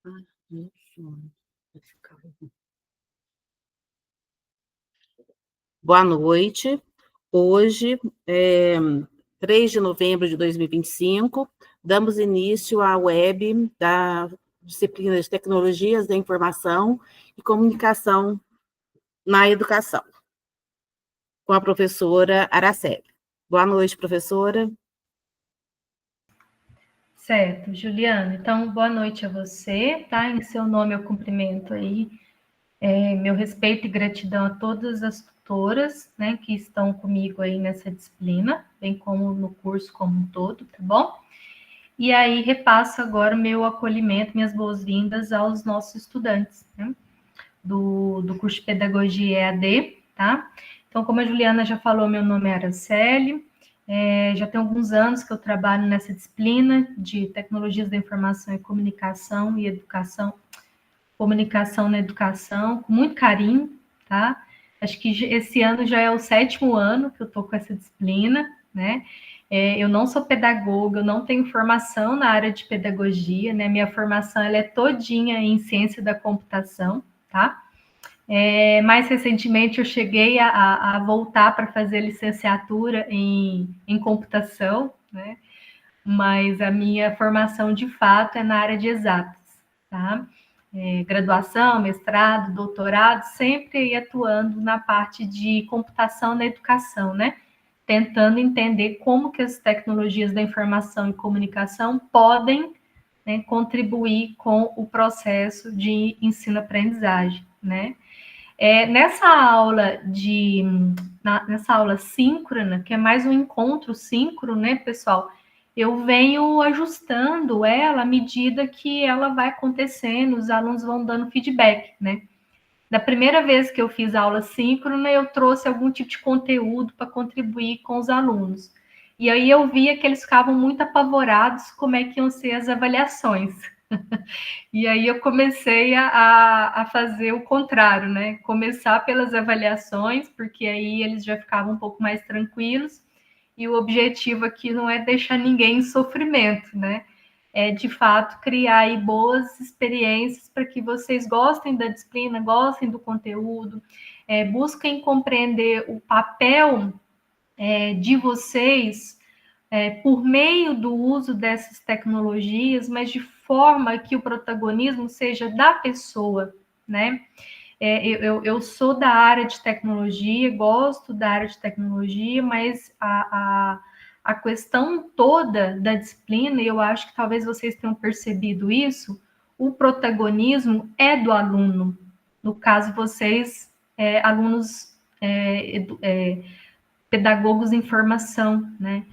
Ah, meu sono. Boa noite. Hoje, é 3 de novembro de 2025, damos início à web da disciplina de Tecnologias da Informação e Comunicação na Educação, com a professora Araceli. Boa noite, professora. Certo, Juliana. Então, boa noite a você, tá? Em seu nome eu cumprimento aí meu respeito e gratidão a todas as tutoras, né, que estão comigo aí nessa disciplina, bem como no curso como um todo, tá bom? E aí repasso agora o meu acolhimento, minhas boas-vindas aos nossos estudantes, né, do curso de Pedagogia EAD, tá? Então, como a Juliana já falou, meu nome é Araceli, já tem alguns anos que eu trabalho nessa disciplina de Tecnologias da Informação e Comunicação e Educação, Comunicação na Educação, com muito carinho, tá? Acho que esse ano já é o 7º ano que eu estou com essa disciplina, né? Eu não sou pedagoga, eu não tenho formação na área de pedagogia, né? Minha formação ela é todinha em ciência da computação, tá? Mais recentemente eu cheguei a voltar para fazer licenciatura em computação, né? Mas a minha formação de fato é na área de exatas, tá? Graduação, mestrado, doutorado, sempre atuando na parte de computação na educação, né? Tentando entender como que as tecnologias da informação e comunicação podem, né, contribuir com o processo de ensino-aprendizagem, né? Nessa aula síncrona, que é mais um encontro síncrono, né, pessoal? Eu venho ajustando ela à medida que ela vai acontecendo, os alunos vão dando feedback, né? Da primeira vez que eu fiz aula síncrona, eu trouxe algum tipo de conteúdo para contribuir com os alunos. E aí eu via que eles ficavam muito apavorados como é que iam ser as avaliações. E aí eu comecei a fazer o contrário, né? Começar pelas avaliações, porque aí eles já ficavam um pouco mais tranquilos. E o objetivo aqui não é deixar ninguém em sofrimento, né? É de fato criar aí boas experiências para que vocês gostem da disciplina, gostem do conteúdo, busquem compreender o papel de vocês por meio do uso dessas tecnologias, mas de forma que o protagonismo seja da pessoa, né? Eu sou da área de tecnologia, gosto da área de tecnologia, mas a questão toda da disciplina, e eu acho que talvez vocês tenham percebido isso, o protagonismo é do aluno. No caso, vocês, alunos pedagogos em formação, né?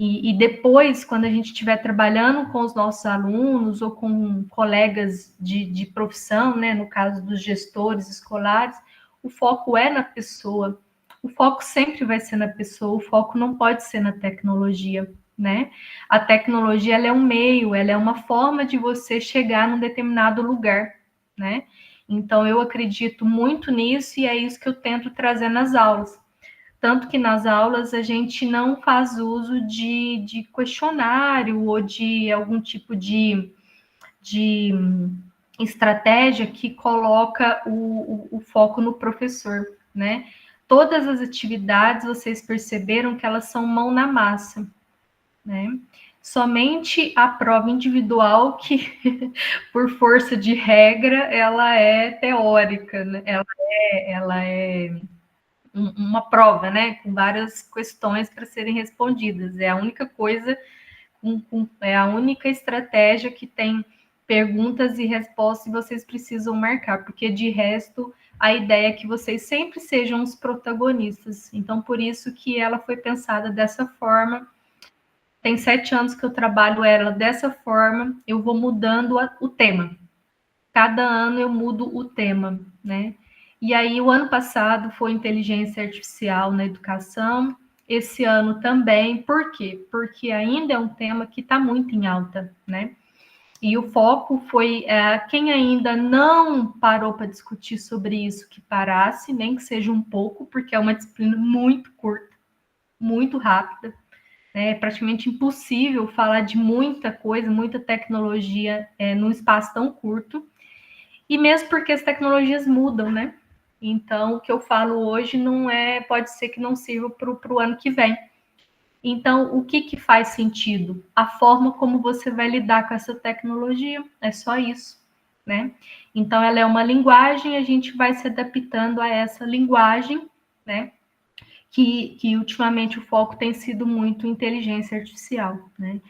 E depois, quando a gente estiver trabalhando com os nossos alunos ou com colegas de profissão, né, no caso dos gestores escolares, o foco é na pessoa. O foco sempre vai ser na pessoa, o foco não pode ser na tecnologia, né? A tecnologia ela é um meio, ela é uma forma de você chegar num determinado lugar, né? Então, eu acredito muito nisso e é isso que eu tento trazer nas aulas. Tanto que nas aulas a gente não faz uso de questionário ou de algum tipo de estratégia que coloca o foco no professor, né? Todas as atividades, vocês perceberam que elas são mão na massa, né? Somente a prova individual que, por força de regra, ela é teórica, né? Ela é uma prova, né, com várias questões para serem respondidas. É a única coisa, é a única estratégia que tem perguntas e respostas e vocês precisam marcar, porque de resto a ideia é que vocês sempre sejam os protagonistas. Então, por isso que ela foi pensada dessa forma. Tem 7 anos que eu trabalho ela dessa forma, eu vou mudando o tema. Cada ano eu mudo o tema, né? E aí, o ano passado foi inteligência artificial na educação, esse ano também. Por quê? Porque ainda é um tema que está muito em alta, né? E o foco foi quem ainda não parou para discutir sobre isso, que parasse, nem que seja um pouco, porque é uma disciplina muito curta, muito rápida. É praticamente impossível falar de muita coisa, muita tecnologia num espaço tão curto. E mesmo porque as tecnologias mudam, né? Então, o que eu falo hoje não é, pode ser que não sirva para o ano que vem. Então, o que faz sentido? A forma como você vai lidar com essa tecnologia, é só isso, né? Então, ela é uma linguagem, a gente vai se adaptando a essa linguagem, né? Que ultimamente o foco tem sido muito inteligência artificial, né?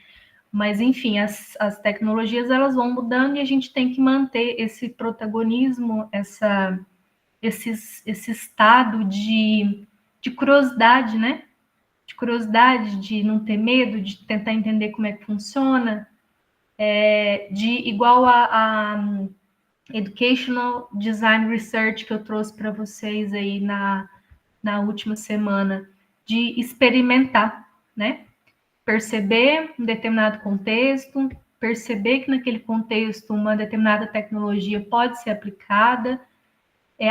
Mas, enfim, as tecnologias elas vão mudando e a gente tem que manter esse protagonismo, esse estado de curiosidade, né? De curiosidade, de não ter medo, de tentar entender como é que funciona, de igual a Educational Design Research que eu trouxe para vocês aí na última semana, de experimentar, né? Perceber um determinado contexto, perceber que naquele contexto uma determinada tecnologia pode ser aplicada,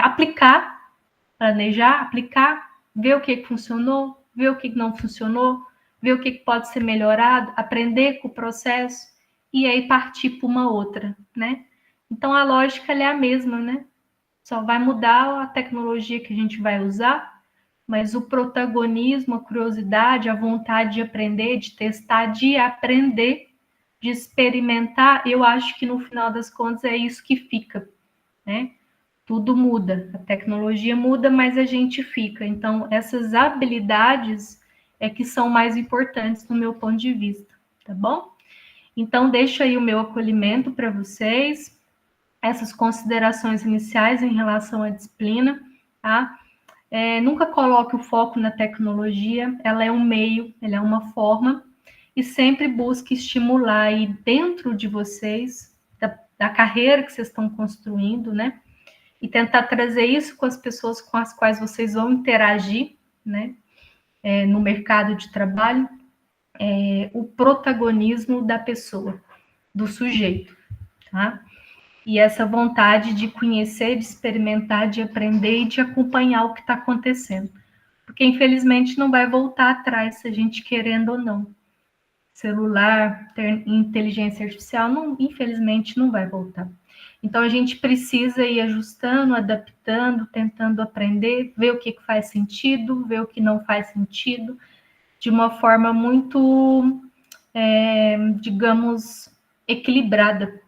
aplicar, planejar, aplicar, ver o que funcionou, ver o que não funcionou, ver o que pode ser melhorado, aprender com o processo e aí partir para uma outra, né? Então a lógica é a mesma, né? Só vai mudar a tecnologia que a gente vai usar, mas o protagonismo, a curiosidade, a vontade de aprender, de testar, de aprender, de experimentar, eu acho que no final das contas é isso que fica, né? Tudo muda, a tecnologia muda, mas a gente fica. Então, essas habilidades é que são mais importantes no meu ponto de vista, tá bom? Então, deixo aí o meu acolhimento para vocês, essas considerações iniciais em relação à disciplina, tá? Nunca coloque o foco na tecnologia, ela é um meio, ela é uma forma, e sempre busque estimular aí dentro de vocês, da carreira que vocês estão construindo, né? E tentar trazer isso com as pessoas com as quais vocês vão interagir, né? No mercado de trabalho, o protagonismo da pessoa, do sujeito, tá? E essa vontade de conhecer, de experimentar, de aprender e de acompanhar o que está acontecendo. Porque, infelizmente, não vai voltar atrás, se a gente querendo ou não. Celular, inteligência artificial, não, infelizmente, não vai voltar. Então, a gente precisa ir ajustando, adaptando, tentando aprender, ver o que faz sentido, ver o que não faz sentido, de uma forma muito, digamos, equilibrada,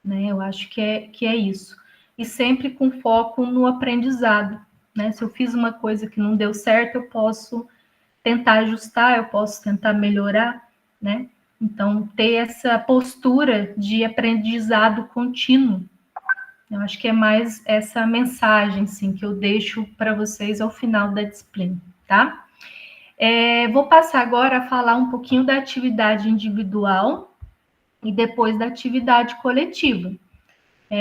né? Eu acho que é isso. E sempre com foco no aprendizado, né? Se eu fiz uma coisa que não deu certo, eu posso tentar ajustar, eu posso tentar melhorar, né? Então, ter essa postura de aprendizado contínuo. Eu acho que é mais essa mensagem, sim, que eu deixo para vocês ao final da disciplina, tá? Vou passar agora a falar um pouquinho da atividade individual e depois da atividade coletiva.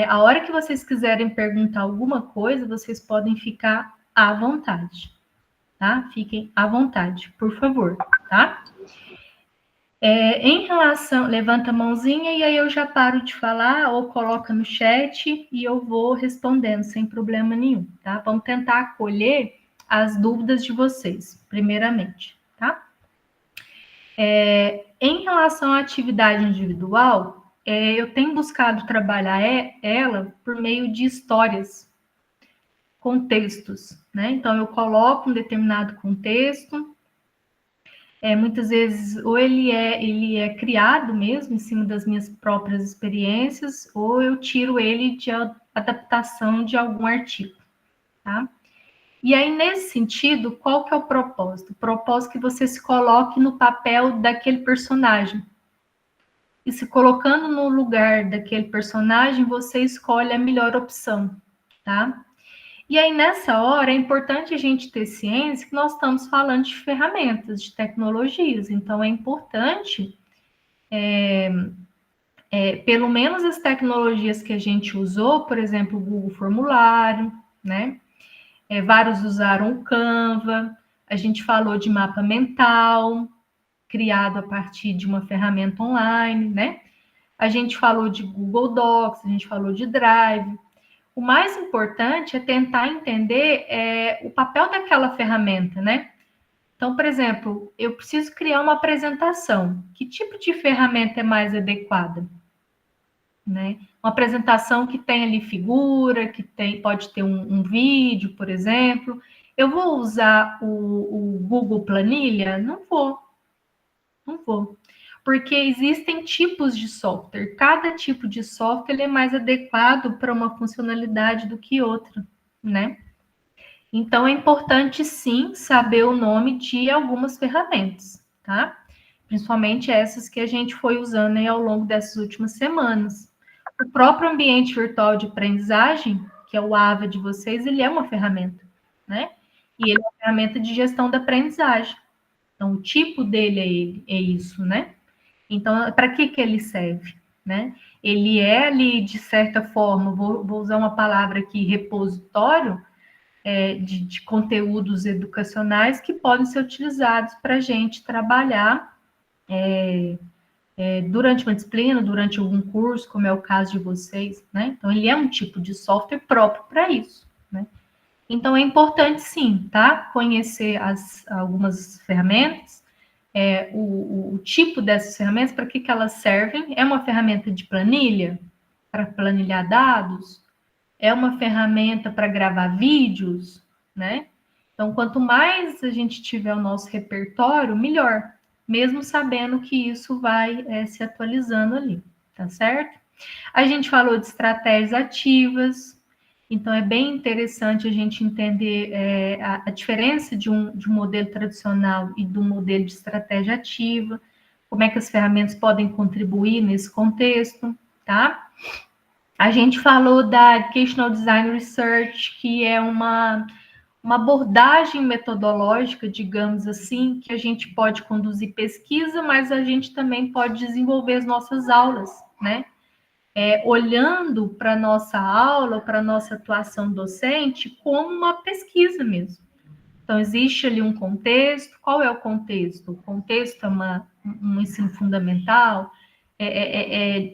A hora que vocês quiserem perguntar alguma coisa, vocês podem ficar à vontade, tá? Fiquem à vontade, por favor, tá? Em relação, levanta a mãozinha e aí eu já paro de falar ou coloca no chat e eu vou respondendo sem problema nenhum, tá? Vamos tentar acolher as dúvidas de vocês, primeiramente, tá? Em relação à atividade individual, eu tenho buscado trabalhar ela por meio de histórias, contextos, né? Então, eu coloco um determinado contexto, muitas vezes, ou ele é criado mesmo em cima das minhas próprias experiências, ou eu tiro ele de adaptação de algum artigo, tá? E aí, nesse sentido, qual que é o propósito? O propósito é que você se coloque no papel daquele personagem. E se colocando no lugar daquele personagem, você escolhe a melhor opção, tá? E aí, nessa hora, é importante a gente ter ciência que nós estamos falando de ferramentas, de tecnologias. Então, é importante, pelo menos as tecnologias que a gente usou, por exemplo, o Google Formulário, né? Vários usaram o Canva, a gente falou de mapa mental, criado a partir de uma ferramenta online, né? A gente falou de Google Docs, a gente falou de Drive. O mais importante é tentar entender o papel daquela ferramenta, né? Então, por exemplo, eu preciso criar uma apresentação. Que tipo de ferramenta é mais adequada? Né? Uma apresentação que tem ali figura, pode ter um vídeo, por exemplo. Eu vou usar o Google Planilha? Não vou. Porque existem tipos de software. Cada tipo de software é mais adequado para uma funcionalidade do que outra, né? Então, é importante, sim, saber o nome de algumas ferramentas, tá? Principalmente essas que a gente foi usando aí ao longo dessas últimas semanas. O próprio ambiente virtual de aprendizagem, que é o AVA de vocês, ele é uma ferramenta, né? E ele é uma ferramenta de gestão da aprendizagem. Então, o tipo dele é isso, né? Então, para que ele serve, né? Ele é ali, de certa forma, vou usar uma palavra aqui, repositório, de conteúdos educacionais que podem ser utilizados para a gente trabalhar durante uma disciplina, durante algum curso, como é o caso de vocês, né? Então, ele é um tipo de software próprio para isso, né? Então, é importante, sim, tá? Conhecer algumas ferramentas, o tipo dessas ferramentas, para que elas servem. É uma ferramenta de planilha, para planilhar dados? É uma ferramenta para gravar vídeos, né? Então, quanto mais a gente tiver o nosso repertório, melhor, mesmo sabendo que isso vai se atualizando ali, tá certo? A gente falou de estratégias ativas, então é bem interessante a gente entender a diferença de um modelo tradicional e do modelo de estratégia ativa, como é que as ferramentas podem contribuir nesse contexto, tá? A gente falou da Educational Design Research, que é uma abordagem metodológica, digamos assim, que a gente pode conduzir pesquisa, mas a gente também pode desenvolver as nossas aulas, né? Olhando para a nossa aula, para a nossa atuação docente, como uma pesquisa mesmo. Então, existe ali um contexto. Qual é o contexto? O contexto é um ensino fundamental?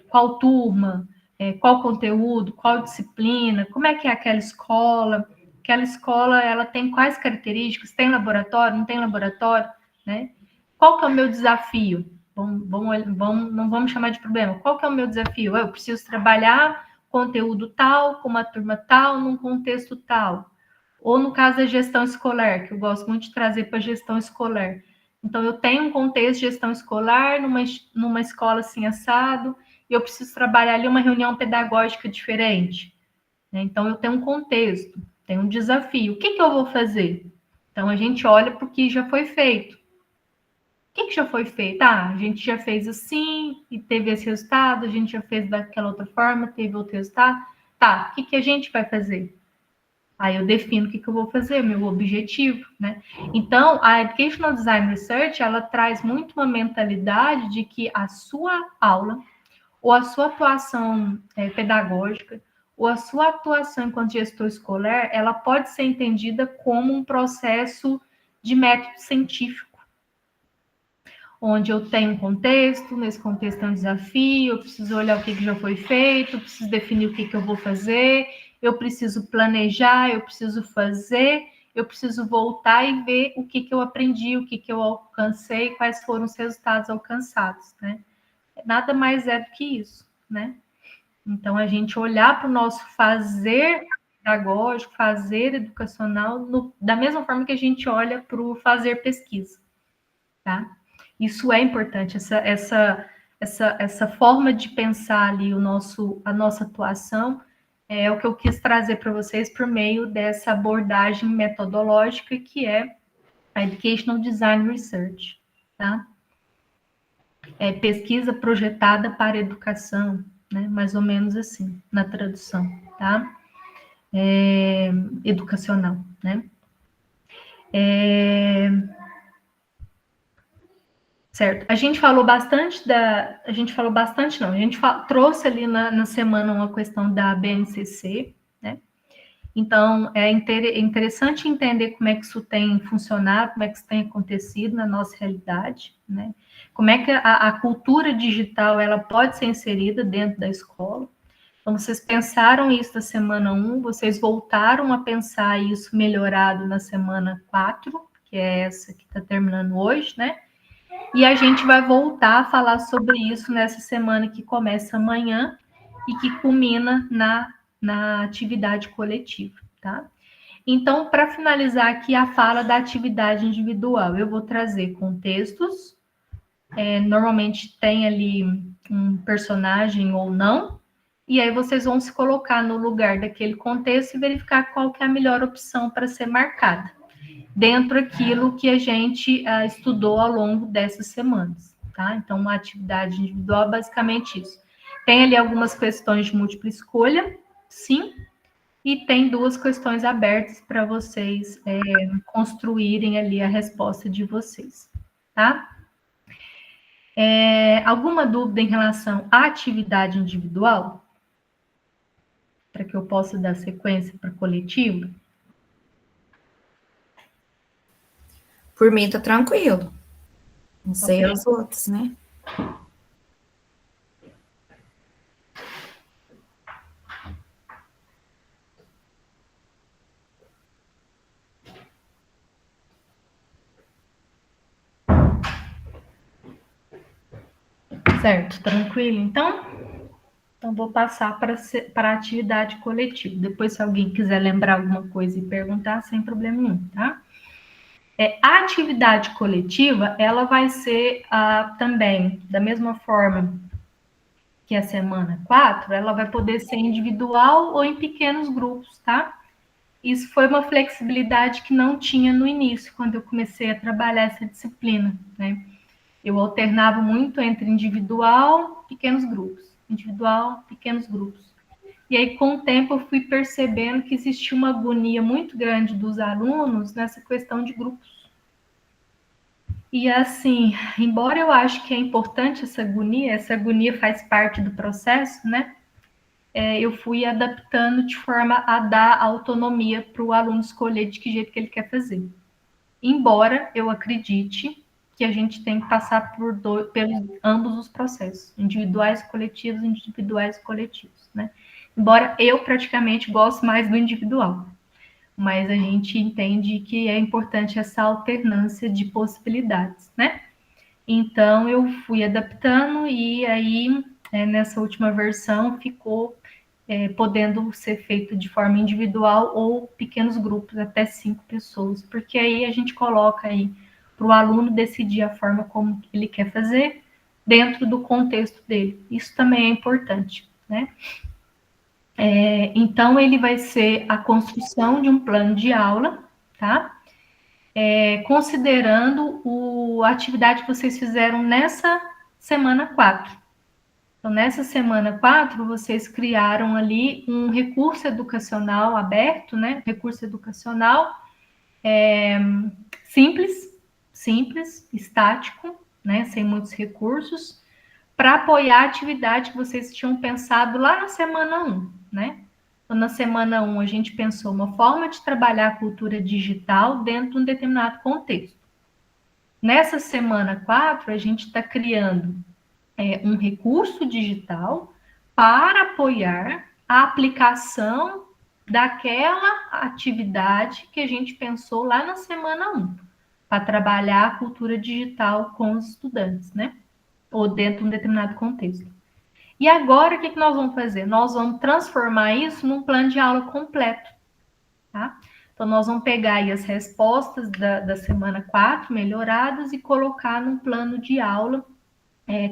Qual turma? Qual conteúdo? Qual disciplina? Como é que é aquela escola? Aquela escola, ela tem quais características? Tem laboratório? Não tem laboratório? Né? Qual que é o meu desafio? Não vamos chamar de problema. Qual que é o meu desafio? Eu preciso trabalhar conteúdo tal, com uma turma tal, num contexto tal. Ou no caso da gestão escolar, que eu gosto muito de trazer para a gestão escolar. Então, eu tenho um contexto de gestão escolar numa escola assim assado, e eu preciso trabalhar ali uma reunião pedagógica diferente. Né? Então, eu tenho um contexto, tenho um desafio. O que eu vou fazer? Então, a gente olha para o que já foi feito. O que já foi feito? A gente já fez assim e teve esse resultado, a gente já fez daquela outra forma, teve outro resultado. Tá, o que a gente vai fazer? Aí eu defino o que eu vou fazer, meu objetivo, né? Então, a Educational Design Research, ela traz muito uma mentalidade de que a sua aula, ou a sua atuação pedagógica, ou a sua atuação enquanto gestor escolar, ela pode ser entendida como um processo de método científico, onde eu tenho um contexto, nesse contexto é um desafio, eu preciso olhar o que já foi feito, eu preciso definir o que eu vou fazer, eu preciso planejar, eu preciso fazer, eu preciso voltar e ver o que eu aprendi, o que eu alcancei, quais foram os resultados alcançados, né? Nada mais é do que isso, né? Então, a gente olhar para o nosso fazer pedagógico, fazer educacional, da mesma forma que a gente olha para o fazer pesquisa, tá? Isso é importante, essa forma de pensar ali a nossa atuação é o que eu quis trazer para vocês por meio dessa abordagem metodológica que é a Educational Design Research, tá? Pesquisa projetada para educação, né? Mais ou menos assim, na tradução, tá? Educacional, né? Certo. A gente falou bastante não, a gente trouxe ali na semana uma questão da BNCC, né? Então, é interessante entender como é que isso tem funcionado, como é que isso tem acontecido na nossa realidade, né? Como é que a cultura digital, ela pode ser inserida dentro da escola. Então, vocês pensaram isso na semana 1, vocês voltaram a pensar isso melhorado na semana 4, que é essa que está terminando hoje, né? E a gente vai voltar a falar sobre isso nessa semana que começa amanhã e que culmina na atividade coletiva, tá? Então, para finalizar aqui a fala da atividade individual, eu vou trazer contextos, normalmente tem ali um personagem ou não, e aí vocês vão se colocar no lugar daquele contexto e verificar qual que é a melhor opção para ser marcada, dentro daquilo que a gente estudou ao longo dessas semanas, tá? Então, uma atividade individual é basicamente isso. Tem ali algumas questões de múltipla escolha, sim, e tem 2 questões abertas para vocês construírem ali a resposta de vocês, tá? Alguma dúvida em relação à atividade individual? Para que eu possa dar sequência para a coletiva? Por mim, tá tranquilo. Não sei Ok. os outros, né? Certo, tranquilo, então? Então, vou passar para a atividade coletiva. Depois, se alguém quiser lembrar alguma coisa e perguntar, sem problema nenhum, tá? A atividade coletiva, ela vai ser também, da mesma forma que a semana 4, ela vai poder ser individual ou em pequenos grupos, tá? Isso foi uma flexibilidade que não tinha no início, quando eu comecei a trabalhar essa disciplina, né? Eu alternava muito entre individual e pequenos grupos. Individual, pequenos grupos. E aí, com o tempo, eu fui percebendo que existia uma agonia muito grande dos alunos nessa questão de grupos. E assim, embora eu acho que é importante essa agonia faz parte do processo, né? Eu fui adaptando de forma a dar autonomia para o aluno escolher de que jeito que ele quer fazer. Embora eu acredite que a gente tem que passar pelos ambos os processos, individuais e coletivos, né? Embora eu praticamente goste mais do individual, mas a gente entende que é importante essa alternância de possibilidades, né? Então eu fui adaptando e aí nessa última versão ficou podendo ser feito de forma individual ou pequenos grupos, até 5 pessoas, porque aí a gente coloca aí para o aluno decidir a forma como ele quer fazer dentro do contexto dele. Isso também é importante, né? Então, ele vai ser a construção de um plano de aula, tá? Considerando a atividade que vocês fizeram nessa semana 4. Então, nessa semana 4, vocês criaram ali um recurso educacional aberto, né? Recurso educacional simples, estático, né? Sem muitos recursos, para apoiar a atividade que vocês tinham pensado lá na semana 1, né? Então, na semana 1, a gente pensou uma forma de trabalhar a cultura digital dentro de um determinado contexto. Nessa semana 4, a gente está criando um recurso digital para apoiar a aplicação daquela atividade que a gente pensou lá na semana 1, para trabalhar a cultura digital com os estudantes, né? Ou dentro de um determinado contexto. E agora, o que nós vamos fazer? Nós vamos transformar isso num plano de aula completo, tá? Então, nós vamos pegar aí as respostas da semana 4, melhoradas, e colocar num plano de aula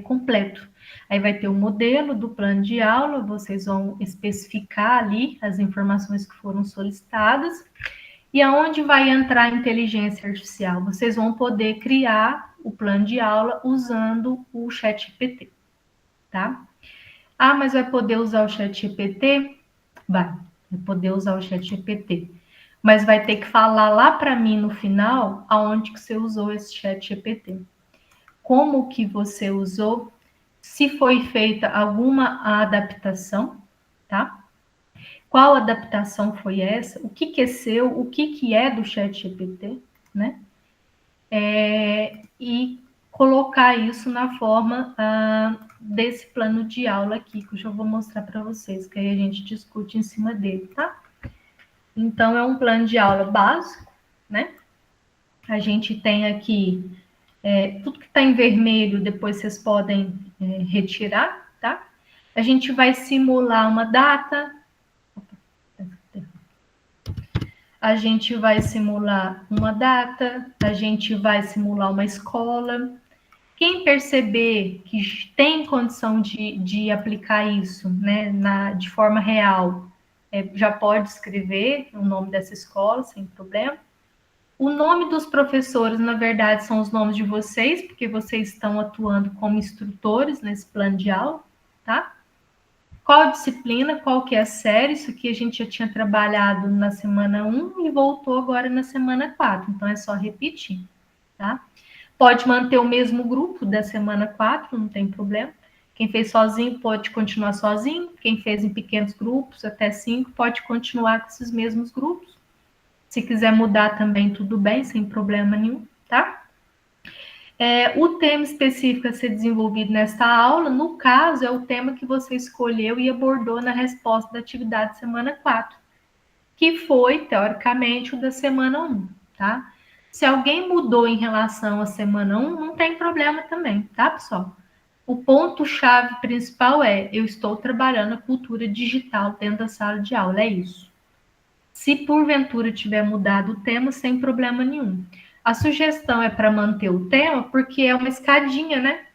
completo. Aí vai ter o modelo do plano de aula, vocês vão especificar ali as informações que foram solicitadas, e aonde vai entrar a inteligência artificial? Vocês vão poder criar o plano de aula usando o ChatGPT, tá? Ah, mas vai poder usar o ChatGPT? Vai poder usar o ChatGPT. Mas vai ter que falar lá para mim no final aonde que você usou esse ChatGPT. Como que você usou, se foi feita alguma adaptação, tá? Qual adaptação foi essa? O que é seu? O que é do ChatGPT, né? E colocar isso na forma desse plano de aula aqui, que eu já vou mostrar para vocês, que aí a gente discute em cima dele, tá? Então, é um plano de aula básico, né? A gente tem aqui tudo que está em vermelho, depois vocês podem retirar, tá? A gente vai simular uma data. A gente vai simular uma data, a gente vai simular uma escola. Quem perceber que tem condição de aplicar isso, né, de forma real, já pode escrever o nome dessa escola, sem problema. O nome dos professores, na verdade, são os nomes de vocês, porque vocês estão atuando como instrutores nesse plano de aula, tá? Qual disciplina, qual que é a série, isso aqui a gente já tinha trabalhado na semana 1 e voltou agora na semana 4, então é só repetir, tá? Pode manter o mesmo grupo da semana 4, não tem problema. Quem fez sozinho pode continuar sozinho, quem fez em pequenos grupos, até 5, pode continuar com esses mesmos grupos. Se quiser mudar também, tudo bem, sem problema nenhum, tá? O tema específico a ser desenvolvido nesta aula, no caso, é o tema que você escolheu e abordou na resposta da atividade semana 4, que foi, teoricamente, o da semana 1, tá? Se alguém mudou em relação à semana 1, não tem problema também, tá, pessoal? O ponto-chave principal eu estou trabalhando a cultura digital dentro da sala de aula, é isso. Se porventura tiver mudado o tema, sem problema nenhum. A sugestão é para manter o tema, porque é uma escadinha, né?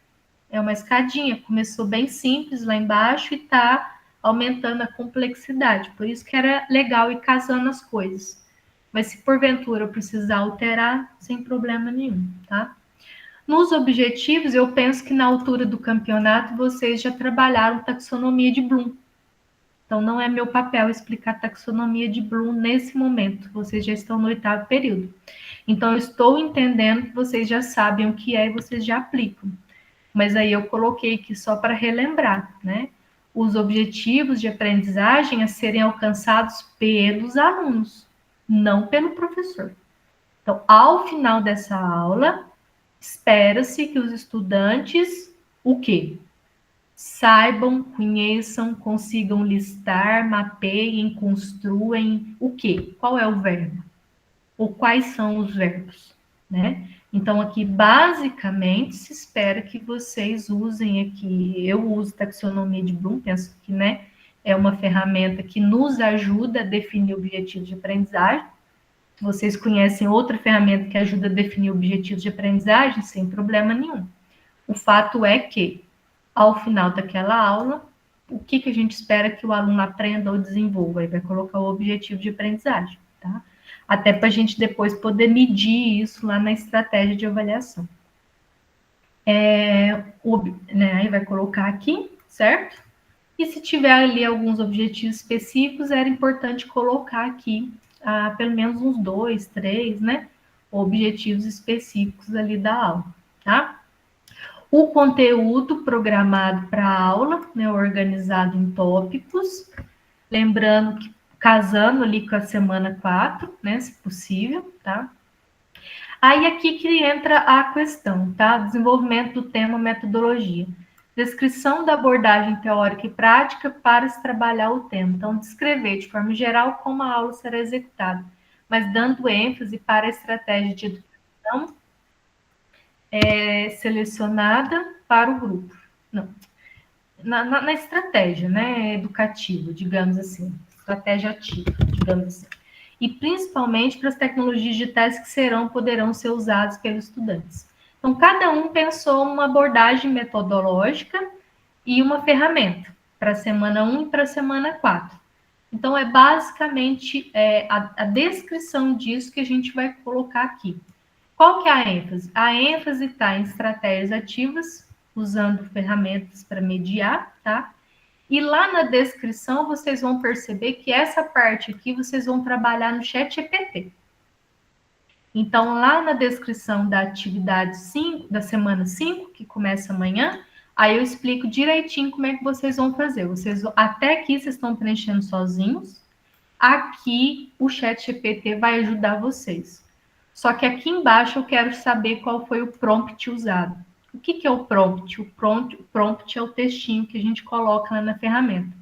É uma escadinha. Começou bem simples lá embaixo e está aumentando a complexidade. Por isso que era legal ir casando as coisas. Mas se porventura eu precisar alterar, sem problema nenhum, tá? Nos objetivos, eu penso que na altura do campeonato vocês já trabalharam taxonomia de Bloom. Então, não é meu papel explicar taxonomia de Bloom nesse momento. Vocês já estão no 8º período. Então, eu estou entendendo que vocês já sabem o que é e vocês já aplicam. Mas aí eu coloquei aqui só para relembrar, né? Os objetivos de aprendizagem a serem alcançados pelos alunos, não pelo professor. Então, ao final dessa aula, espera-se que os estudantes, o quê? Saibam, conheçam, consigam listar, mapeiem, construem o quê? Qual é o verbo? Ou quais são os verbos, né? Então, aqui, basicamente, se espera que vocês usem aqui, eu uso taxonomia de Bloom, penso que, né, é uma ferramenta que nos ajuda a definir objetivos de aprendizagem. Vocês conhecem outra ferramenta que ajuda a definir objetivos de aprendizagem? Sem problema nenhum. O fato é que, ao final daquela aula, o que a gente espera que o aluno aprenda ou desenvolva? Aí vai colocar o objetivo de aprendizagem, tá? Até para a gente depois poder medir isso lá na estratégia de avaliação. Aí vai colocar aqui, certo? E se tiver ali alguns objetivos específicos, era importante colocar aqui pelo menos uns 2, 3, né? Objetivos específicos ali da aula, tá? O conteúdo programado para a aula, né, organizado em tópicos, lembrando que casando ali com a semana 4, né, se possível, tá? Aí aqui que entra a questão, tá? Desenvolvimento do tema metodologia. Descrição da abordagem teórica e prática para se trabalhar o tema. Então, descrever de forma geral como a aula será executada, mas dando ênfase para a estratégia de educação selecionada para o grupo. Não. Na estratégia, né, educativa, digamos assim, estratégia ativa, digamos assim. E principalmente para as tecnologias digitais que poderão ser usadas pelos estudantes. Então, cada um pensou uma abordagem metodológica e uma ferramenta para a semana 1 e para a semana 4. Então, é basicamente a descrição disso que a gente vai colocar aqui. Qual que é a ênfase? A ênfase está em estratégias ativas, usando ferramentas para mediar, tá? E lá na descrição, vocês vão perceber que essa parte aqui, vocês vão trabalhar no ChatGPT. Então, lá na descrição da atividade 5, da semana 5, que começa amanhã, aí eu explico direitinho como é que vocês vão fazer. Até aqui, vocês estão preenchendo sozinhos. Aqui, o ChatGPT vai ajudar vocês. Só que aqui embaixo eu quero saber qual foi o prompt usado. O que é o prompt? O prompt é o textinho que a gente coloca lá na ferramenta.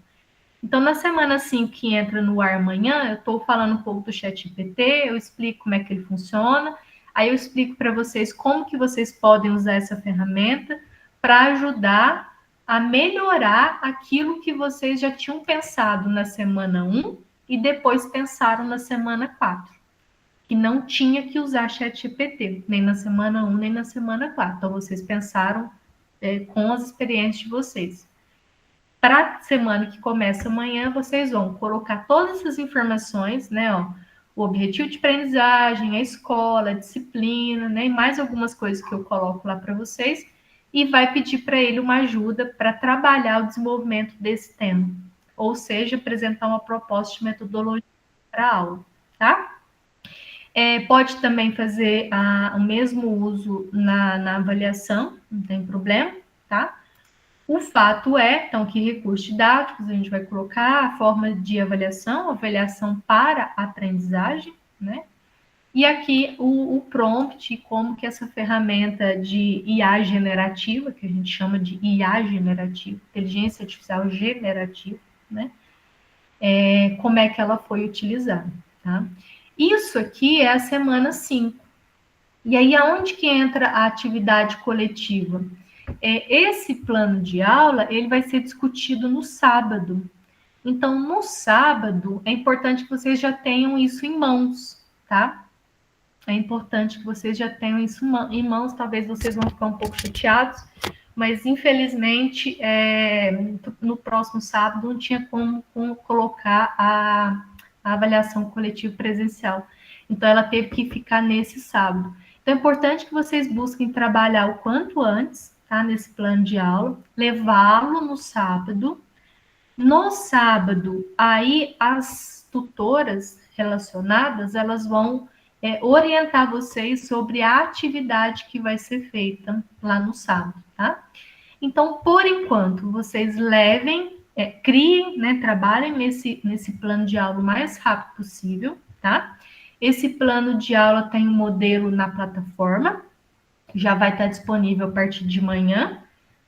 Então, na semana 5, que entra no ar amanhã, eu estou falando um pouco do ChatGPT, eu explico como é que ele funciona. Aí eu explico para vocês como que vocês podem usar essa ferramenta para ajudar a melhorar aquilo que vocês já tinham pensado na semana 1 e depois pensaram na semana 4, que não tinha que usar ChatGPT, nem na semana 1, nem na semana 4. Então, vocês pensaram com as experiências de vocês. Para a semana que começa amanhã, vocês vão colocar todas essas informações, né? Ó, o objetivo de aprendizagem, a escola, a disciplina, né? E mais algumas coisas que eu coloco lá para vocês. E vai pedir para ele uma ajuda para trabalhar o desenvolvimento desse tema. Ou seja, apresentar uma proposta de metodologia para a aula, tá? Pode também fazer o mesmo uso na avaliação, não tem problema, tá? O fato é, então, que recursos didáticos a gente vai colocar a forma de avaliação para aprendizagem, né? E aqui o prompt, como que essa ferramenta de IA generativa, que a gente chama de IA generativa, inteligência artificial generativa, né? Como é que ela foi utilizada, tá? Isso aqui é a semana 5. E aí, aonde que entra a atividade coletiva? Esse plano de aula, ele vai ser discutido no sábado. Então, no sábado, é importante que vocês já tenham isso em mãos, tá? É importante que vocês já tenham isso em mãos. Talvez vocês vão ficar um pouco chateados, mas, infelizmente, no próximo sábado não tinha como colocar a avaliação coletiva presencial. Então, ela teve que ficar nesse sábado. Então, é importante que vocês busquem trabalhar o quanto antes, tá? Nesse plano de aula, levá-lo no sábado. No sábado, aí as tutoras relacionadas, elas vão orientar vocês sobre a atividade que vai ser feita lá no sábado, tá? Então, por enquanto, vocês levem, criem, né, trabalhem nesse plano de aula o mais rápido possível, tá? Esse plano de aula tem um modelo na plataforma, já vai estar disponível a partir de manhã,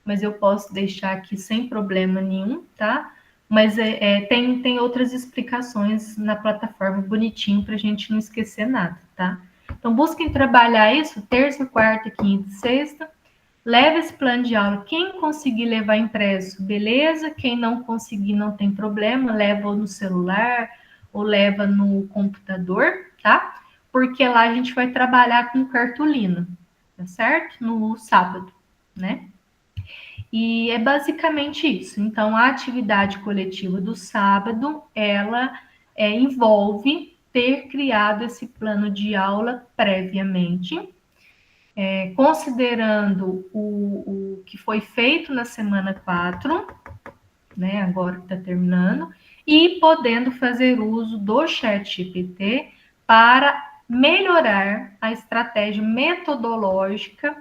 mas eu posso deixar aqui sem problema nenhum, tá? Mas tem outras explicações na plataforma bonitinho para a gente não esquecer nada, tá? Então, busquem trabalhar isso terça, quarta, quinta e sexta. Leve esse plano de aula. Quem conseguir levar impresso, beleza. Quem não conseguir, não tem problema. Leva no celular ou leva no computador, tá? Porque lá a gente vai trabalhar com cartolina, tá certo? No sábado, né? E é basicamente isso. Então, a atividade coletiva do sábado, ela envolve ter criado esse plano de aula previamente, considerando o que foi feito na semana 4, né, agora que está terminando, e podendo fazer uso do ChatGPT para melhorar a estratégia metodológica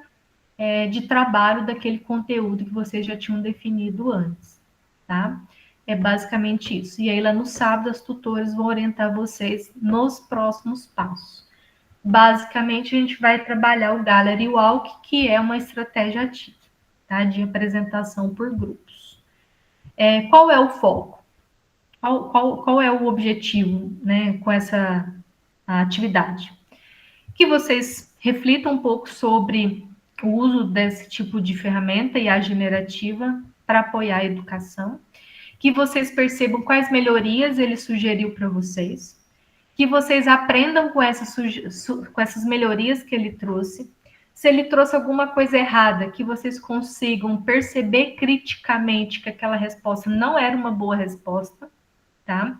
de trabalho daquele conteúdo que vocês já tinham definido antes, tá? É basicamente isso. E aí, lá no sábado, as tutoras vão orientar vocês nos próximos passos. Basicamente, a gente vai trabalhar o Gallery Walk, que é uma estratégia ativa, tá? De apresentação por grupos. Qual é o foco? Qual é o objetivo, né, com essa atividade? Que vocês reflitam um pouco sobre o uso desse tipo de ferramenta IA generativa para apoiar a educação, que vocês percebam quais melhorias ele sugeriu para vocês, que vocês aprendam com essas melhorias que ele trouxe. Se ele trouxe alguma coisa errada, que vocês consigam perceber criticamente que aquela resposta não era uma boa resposta, tá?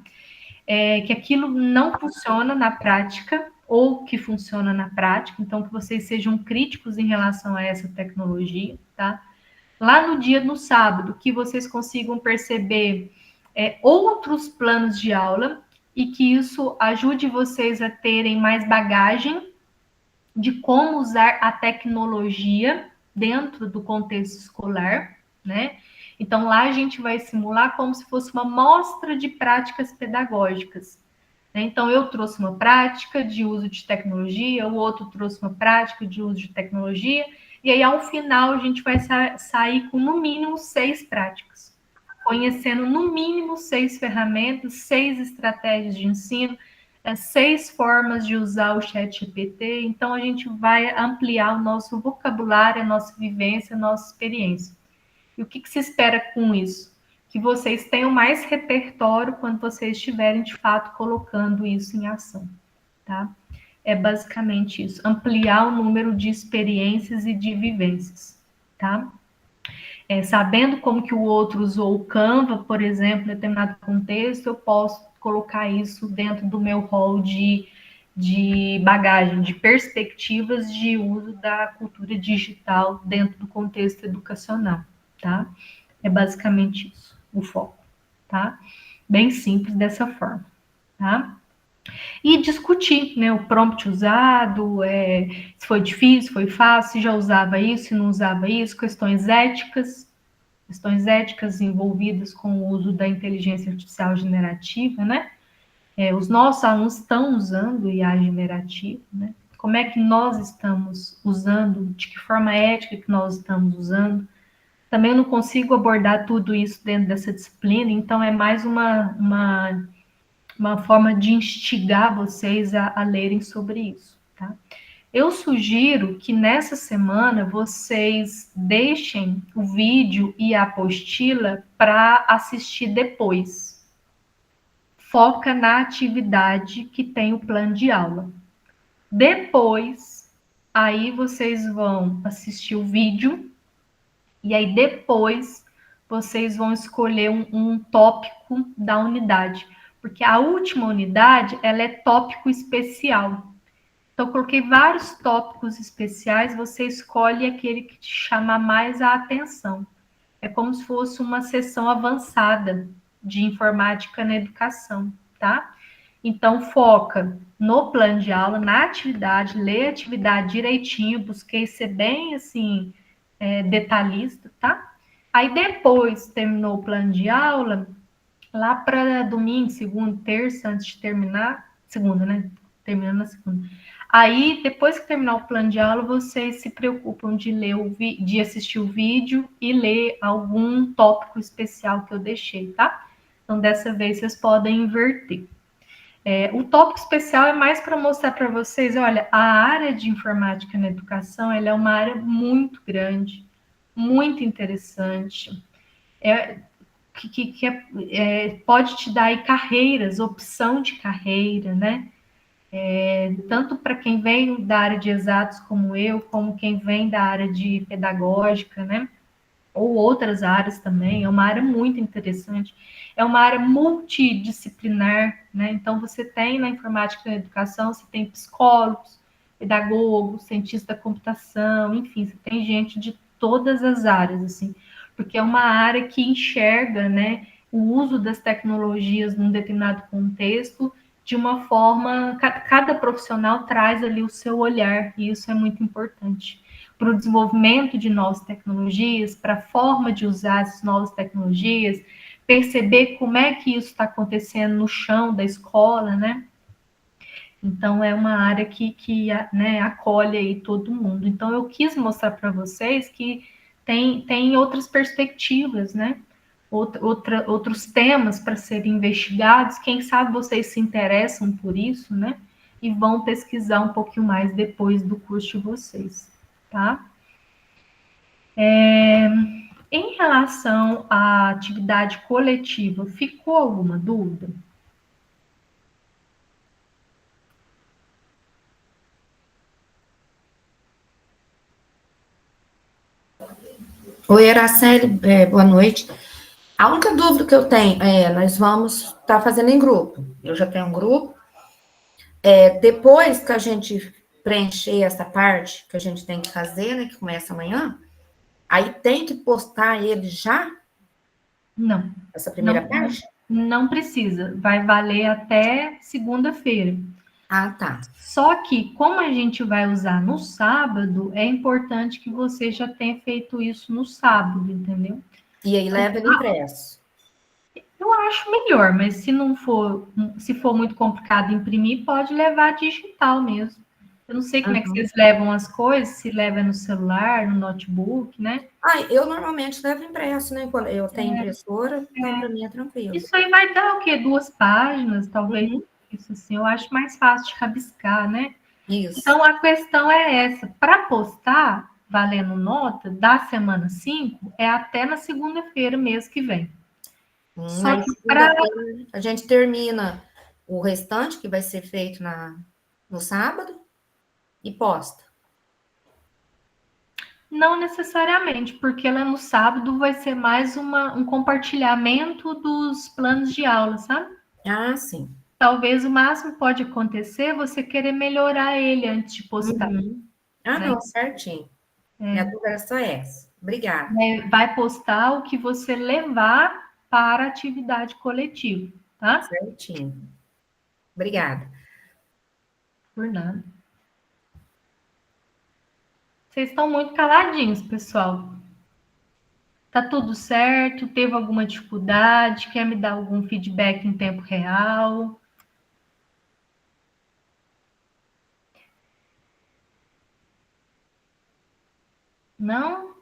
Que aquilo não funciona na prática, ou que funciona na prática, então que vocês sejam críticos em relação a essa tecnologia, tá? Lá no sábado, que vocês consigam perceber outros planos de aula e que isso ajude vocês a terem mais bagagem de como usar a tecnologia dentro do contexto escolar, né? Então, lá a gente vai simular como se fosse uma mostra de práticas pedagógicas. Então, eu trouxe uma prática de uso de tecnologia, o outro trouxe uma prática de uso de tecnologia, e aí, ao final, a gente vai sair com, no mínimo, 6 práticas, conhecendo, no mínimo, 6 ferramentas, 6 estratégias de ensino, 6 formas de usar o ChatGPT, então a gente vai ampliar o nosso vocabulário, a nossa vivência, a nossa experiência. E o que se espera com isso? Que vocês tenham mais repertório quando vocês estiverem, de fato, colocando isso em ação, tá? É basicamente isso, ampliar o número de experiências e de vivências, tá? Sabendo como que o outro usou o Canva, por exemplo, em determinado contexto, eu posso colocar isso dentro do meu rol de bagagem, de perspectivas de uso da cultura digital dentro do contexto educacional, tá? É basicamente isso, o foco, tá? Bem simples dessa forma, tá? E discutir, né, o prompt usado, se foi difícil, foi fácil, se já usava isso, se não usava isso, questões éticas envolvidas com o uso da inteligência artificial generativa, né? Os nossos alunos estão usando o IA generativo, né? Como é que nós estamos usando, de que forma ética que nós estamos usando. Também eu não consigo abordar tudo isso dentro dessa disciplina, então é mais uma forma de instigar vocês a lerem sobre isso, tá? Eu sugiro que nessa semana vocês deixem o vídeo e a apostila para assistir depois. Foca na atividade que tem o plano de aula. Depois, aí vocês vão assistir o vídeo e aí depois vocês vão escolher um tópico da unidade, porque a última unidade ela é tópico especial. Então, eu coloquei vários tópicos especiais, você escolhe aquele que te chama mais a atenção. É como se fosse uma sessão avançada de informática na educação, tá? Então, foca no plano de aula, na atividade, lê a atividade direitinho, busquei ser bem, assim, detalhista, tá? Aí, depois, terminou o plano de aula, lá para domingo, segunda, terça, antes de terminar, segunda, né? Terminando na segunda. Aí, depois que terminar o plano de aula, vocês se preocupam de de assistir o vídeo e ler algum tópico especial que eu deixei, tá? Então, dessa vez, vocês podem inverter. O tópico especial é mais para mostrar para vocês, olha, a área de informática na educação, ela é uma área muito grande, muito interessante, pode te dar aí carreiras, opção de carreira, né? Tanto para quem vem da área de exatos como eu, como quem vem da área de pedagógica, né? Ou outras áreas também, é uma área muito interessante, é uma área multidisciplinar, né? Então, você tem na informática na educação, você tem psicólogos, pedagogos, cientista da computação, enfim, você tem gente de todas as áreas, assim, porque é uma área que enxerga, né, o uso das tecnologias num determinado contexto de uma forma, cada profissional traz ali o seu olhar, e isso é muito importante para o desenvolvimento de novas tecnologias, para a forma de usar essas novas tecnologias, perceber como é que isso está acontecendo no chão da escola, né? Então, é uma área que né, acolhe aí todo mundo. Então, eu quis mostrar para vocês que tem outras perspectivas, né? Outros temas para serem investigados. Quem sabe vocês se interessam por isso, né? E vão pesquisar um pouquinho mais depois do curso de vocês, tá? Em relação à atividade coletiva, ficou alguma dúvida? Oi, Araceli, boa noite. A única dúvida que eu tenho nós vamos estar fazendo em grupo. Eu já tenho um grupo. Depois que a gente preencher essa parte que a gente tem que fazer, né, que começa amanhã, aí tem que postar ele já? Não. Essa primeira parte? Não precisa. Vai valer até segunda-feira. Ah, tá. Só que, como a gente vai usar no sábado, é importante que você já tenha feito isso no sábado, entendeu? E aí leva ele impresso. Eu acho melhor, mas se for muito complicado imprimir, pode levar digital mesmo. Eu não sei como é que vocês levam as coisas, se leva no celular, no notebook, né? Eu normalmente levo impresso, né? Quando eu tenho impressora, então para mim é tranquilo. Isso aí vai dar o quê? 2 páginas, talvez, Isso, assim, eu acho mais fácil de rabiscar, né? Isso. Então, a questão é essa. Para postar, valendo nota, da semana 5, é até na segunda-feira, mês que vem. Só Aí, que para... segunda-feira, a gente termina o restante, que vai ser feito no sábado, e posta. Não necessariamente, porque lá no sábado vai ser mais um compartilhamento dos planos de aula, sabe? Ah, sim. Talvez o máximo que pode acontecer é você querer melhorar ele antes de postar, Uhum. Ah, né? não, certinho. Minha dúvida era só essa. Obrigada. Vai postar o que você levar para a atividade coletiva, tá? Certinho. Obrigada. Por nada. Vocês estão muito caladinhos, pessoal. Tá tudo certo? Teve alguma dificuldade? Quer me dar algum feedback em tempo real? Não?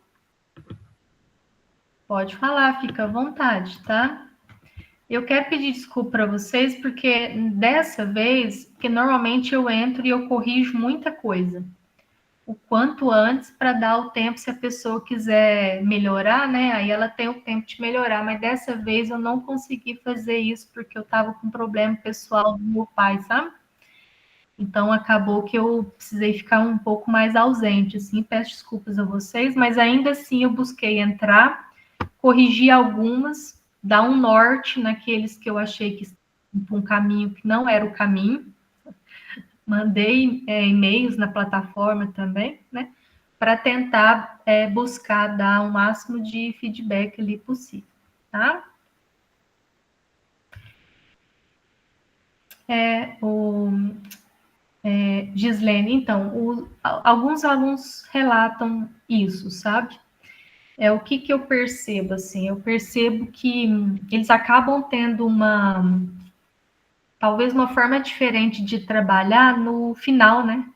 Pode falar, fica à vontade, tá? Eu quero pedir desculpa para vocês, porque dessa vez, que normalmente eu entro e eu corrijo muita coisa. O quanto antes para dar o tempo, se a pessoa quiser melhorar, né? Aí ela tem o tempo de melhorar, mas dessa vez eu não consegui fazer isso porque eu estava com um problema pessoal do meu pai, sabe? Então acabou que eu precisei ficar um pouco mais ausente, assim, peço desculpas a vocês, mas ainda assim eu busquei entrar, corrigir algumas, dar um norte naqueles que eu achei que um caminho que não era o caminho. Mandei e-mails na plataforma também, né? Para tentar buscar dar o máximo de feedback ali possível, tá? Gislene, então, alguns alunos relatam isso, sabe? O que eu percebo, assim? Eu percebo que eles acabam tendo talvez uma forma diferente de trabalhar no final, né?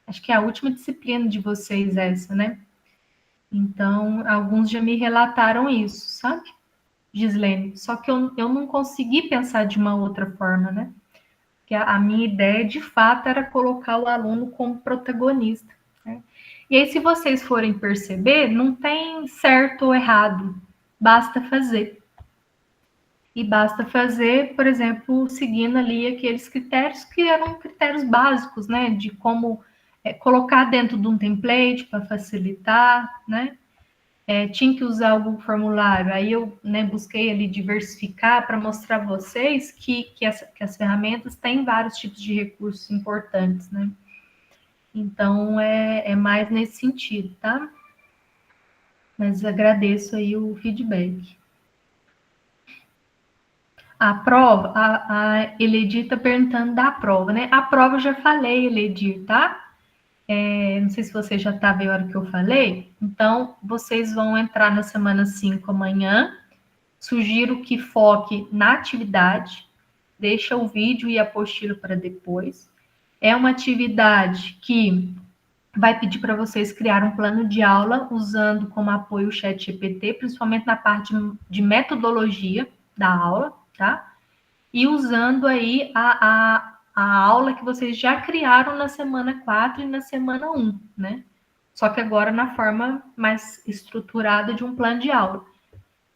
Acho que é a última disciplina de vocês essa, né? Então, alguns já me relataram isso, sabe, Gislene? Só que eu não consegui pensar de uma outra forma, né? Que a minha ideia, de fato, era colocar o aluno como protagonista, né? E aí, se vocês forem perceber, não tem certo ou errado, basta fazer. E basta fazer, por exemplo, seguindo ali aqueles critérios que eram critérios básicos, né? De como colocar dentro de um template para facilitar, né? Tinha que usar algum formulário, aí eu, né, busquei ali diversificar para mostrar a vocês que as ferramentas têm vários tipos de recursos importantes, né? Então, é mais nesse sentido, tá? Mas agradeço aí o feedback. A prova, a Eledir está perguntando da prova, né? A prova eu já falei, Eledir, tá? Não sei se você já estava a hora que eu falei. Então, vocês vão entrar na semana 5 amanhã. Sugiro que foque na atividade, deixa o vídeo e a apostila para depois. É uma atividade que vai pedir para vocês criar um plano de aula usando como apoio o ChatGPT, principalmente na parte de metodologia da aula, tá? E usando aí a aula que vocês já criaram na semana 4 e na semana 1, né? Só que agora na forma mais estruturada de um plano de aula.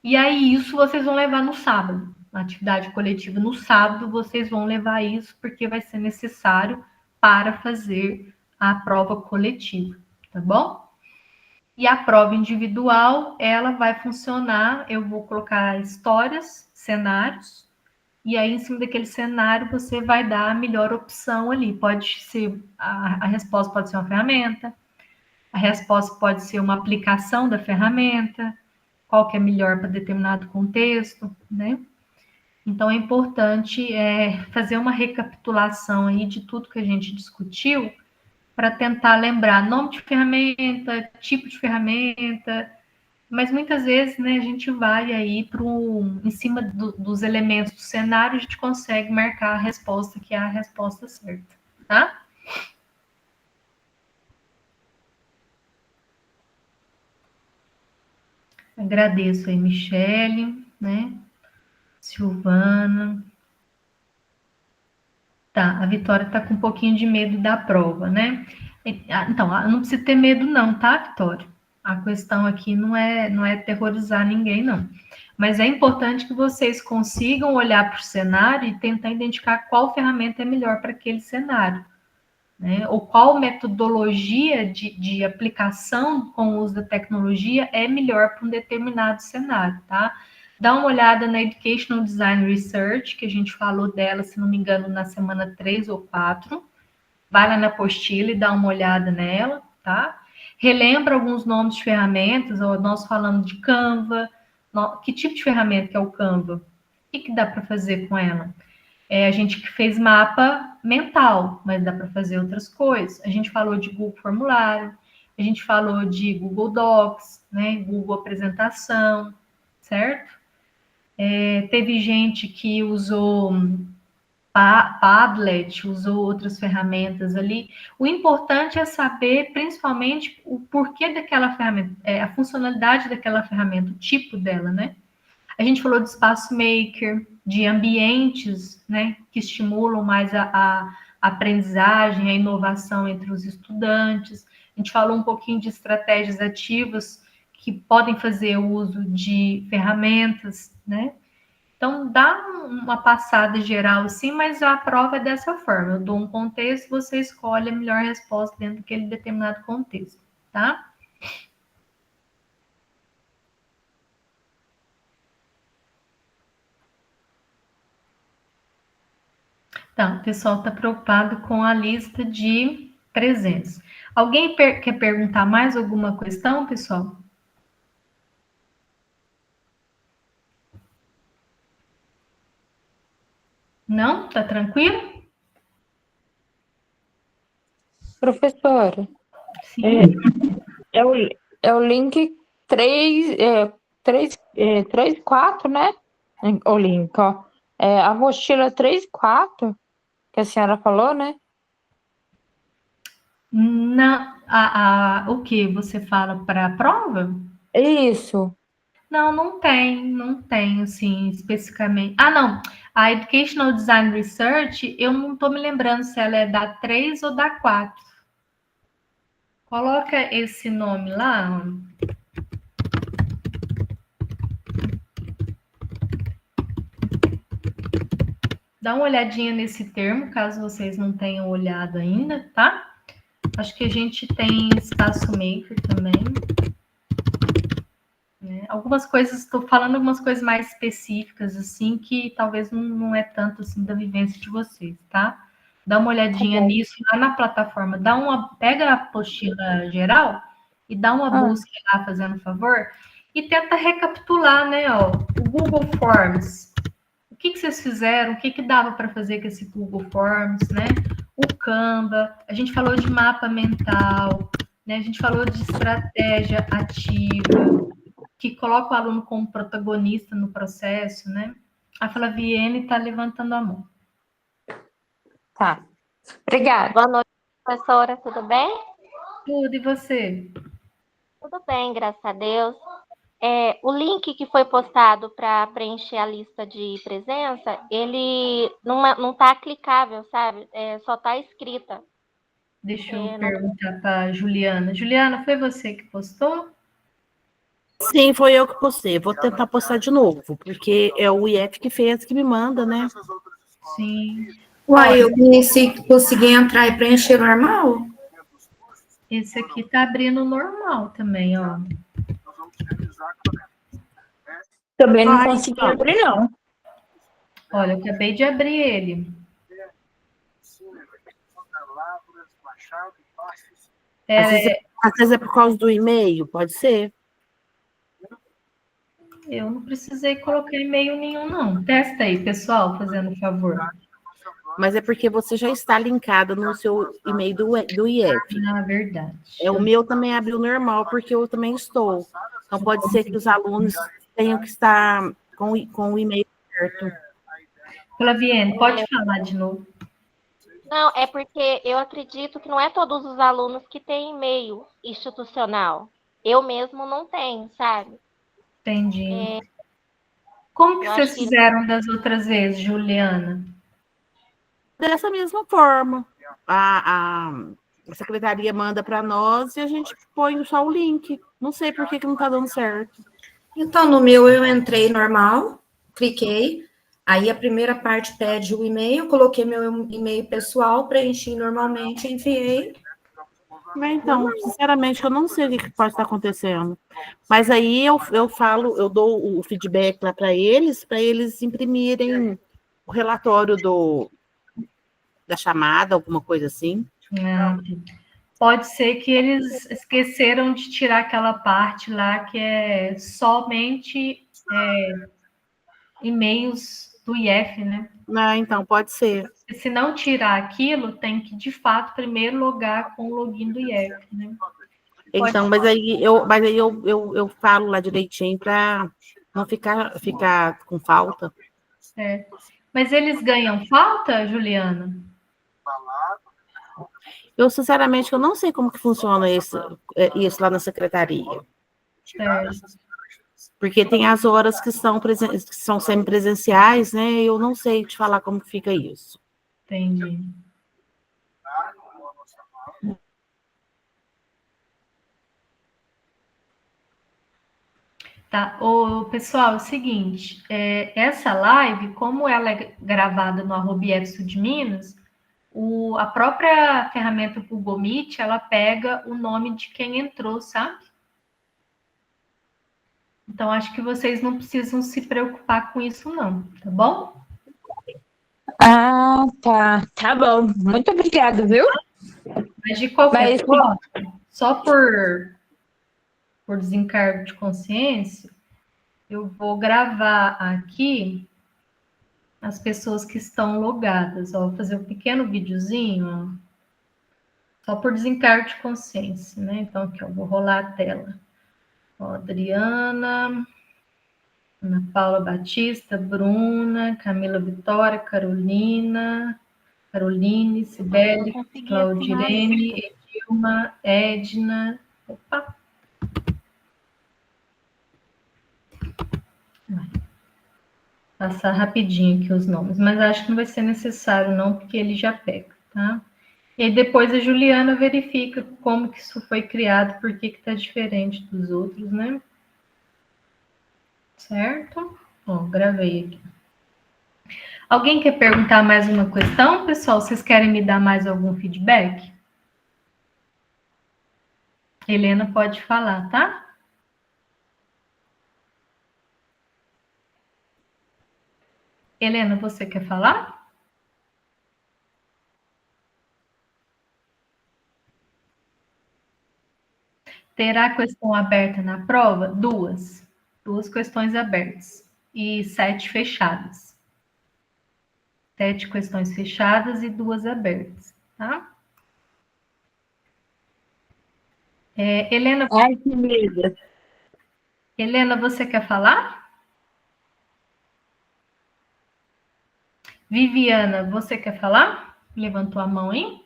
E aí, isso vocês vão levar no sábado, na atividade coletiva. No sábado, vocês vão levar isso, porque vai ser necessário para fazer a prova coletiva, tá bom? E a prova individual, ela vai funcionar, eu vou colocar histórias, cenários, e aí, em cima daquele cenário, você vai dar a melhor opção ali. Pode ser, a resposta pode ser uma ferramenta, a resposta pode ser uma aplicação da ferramenta, qual que é melhor para determinado contexto, né? Então é importante fazer uma recapitulação aí de tudo que a gente discutiu para tentar lembrar nome de ferramenta, tipo de ferramenta, mas muitas vezes, né, a gente vai aí em cima dos elementos do cenário, a gente consegue marcar a resposta que é a resposta certa, tá? Agradeço aí, Michele, né? Silvana. Tá, a Vitória está com um pouquinho de medo da prova, né? Então, não precisa ter medo não, tá, Vitória? A questão aqui não é terrorizar ninguém, não. Mas é importante que vocês consigam olhar para o cenário e tentar identificar qual ferramenta é melhor para aquele cenário, né? Ou qual metodologia de aplicação com o uso da tecnologia é melhor para um determinado cenário, tá? Dá uma olhada na Educational Design Research, que a gente falou dela, se não me engano, na semana 3 ou 4. Vai lá na apostila e dá uma olhada nela, tá? Relembra alguns nomes de ferramentas, ou nós falando de Canva. Que tipo de ferramenta que é o Canva? O que dá para fazer com ela? A gente que fez mapa mental, mas dá para fazer outras coisas. A gente falou de Google Formulário, a gente falou de Google Docs, né? Google Apresentação, certo? Teve gente que usou Padlet, usou outras ferramentas ali. O importante é saber, principalmente, o porquê daquela ferramenta, a funcionalidade daquela ferramenta, o tipo dela, né? A gente falou de espaço maker, de ambientes, né, que estimulam mais a aprendizagem, a inovação entre os estudantes. A gente falou um pouquinho de estratégias ativas que podem fazer uso de ferramentas, né? Então, dá uma passada geral, sim, mas a prova é dessa forma. Eu dou um contexto, você escolhe a melhor resposta dentro daquele determinado contexto, tá? Então, o pessoal está preocupado com a lista de presentes. Alguém quer perguntar mais alguma questão, pessoal? Não? Tá tranquilo? Professora, Sim. é o link 3 4, né? O link, ó. A apostila 3 4, que a senhora falou, né? O que você fala para a prova? Isso. Não tem, assim, especificamente. Não, a Educational Design Research, eu não estou me lembrando se ela é da 3 ou da 4. Coloca esse nome lá, ó. Dá uma olhadinha nesse termo, caso vocês não tenham olhado ainda, tá? Acho que a gente tem espaço maker também. Né? Algumas coisas, estou falando algumas coisas mais específicas, assim, que talvez não é tanto assim da vivência de vocês, tá? Dá uma olhadinha nisso lá na plataforma, pega a apostila geral e dá uma busca lá, fazendo favor, e tenta recapitular, né? Ó, o Google Forms. O que vocês fizeram? O que dava para fazer com esse Google Forms, né? O Canva, a gente falou de mapa mental, né? A gente falou de estratégia ativa, que coloca o aluno como protagonista no processo, né? A Flaviene está levantando a mão. Tá. Obrigada. Boa noite, professora, tudo bem? Tudo, e você? Tudo bem, graças a Deus. O link que foi postado para preencher a lista de presença, ele não está clicável, sabe? Só está escrita. Deixa eu perguntar para a Juliana. Juliana, foi você que postou? Sim, foi eu que postei. Vou tentar postar de novo, porque é o IF que fez, que me manda, né? Sim. Uai, eu consegui entrar e preencher normal? Esse aqui tá abrindo normal também, ó. Também não consegui abrir, não. Olha, eu acabei de abrir ele. Às vezes é por causa do e-mail, pode ser. Eu não precisei colocar e-mail nenhum, não. Testa aí, pessoal, fazendo um favor. Mas é porque você já está linkado no seu e-mail do IF. Verdade. O meu também abriu normal, porque eu também estou. Então, pode ser que os alunos tenham que estar com o e-mail aberto. Flaviene, pode falar de novo. Não, é porque eu acredito que não é todos os alunos que têm e-mail institucional. Eu mesmo não tenho, sabe? Entendi. Como que vocês fizeram das outras vezes, Juliana? dessa mesma forma. A secretaria manda para nós e a gente põe só o link. Não sei por que não está dando certo. Então, no meu eu entrei normal, cliquei, aí a primeira parte pede o e-mail, coloquei meu e-mail pessoal, preenchi normalmente, enviei. Então, sinceramente, eu não sei o que pode estar acontecendo. Mas aí eu falo, eu dou o feedback lá para eles imprimirem o relatório da chamada, alguma coisa assim. Pode ser que eles esqueceram de tirar aquela parte lá que é somente e-mails do IF, né? Então, pode ser. Se não tirar aquilo, tem que, de fato, primeiro logar com o login do IF, né? Então, mas aí eu falo lá direitinho para não ficar com falta. Mas eles ganham falta, Juliana? Eu, sinceramente, eu não sei como que funciona isso lá na secretaria. Porque tem as horas que são semipresenciais, né? Eu não sei te falar como que fica isso. Entendi. Tá, pessoal, é o seguinte, essa live, como ela é gravada no @IF de Minas, a própria ferramenta Google Meet, ela pega o nome de quem entrou, sabe? Então, acho que vocês não precisam se preocupar com isso, não, tá bom? Ah, tá. Tá bom. Muito obrigada, viu? Mas, de qualquer forma, só por desencargo de consciência, eu vou gravar aqui as pessoas que estão logadas. Ó, vou fazer um pequeno videozinho, ó, só por desencargo de consciência, né? Então, aqui, eu vou rolar a tela. Ó, Adriana, Ana Paula Batista, Bruna, Camila Vitória, Caroline, Cibele, Claudirene, Edilma, Edna. Opa! Passar rapidinho aqui os nomes, mas acho que não vai ser necessário não, porque ele já pega, tá? E aí depois a Juliana verifica como que isso foi criado, por que está diferente dos outros, né? Certo? Ó, gravei aqui. Alguém quer perguntar mais uma questão, pessoal? Vocês querem me dar mais algum feedback? Helena pode falar, tá? Helena, você quer falar? Terá questão aberta na prova? Duas questões abertas e 7 fechadas. 7 questões fechadas e 2 abertas, tá? Helena... Ai, que medo. Helena, você quer falar? Viviana, você quer falar? Levantou a mão aí?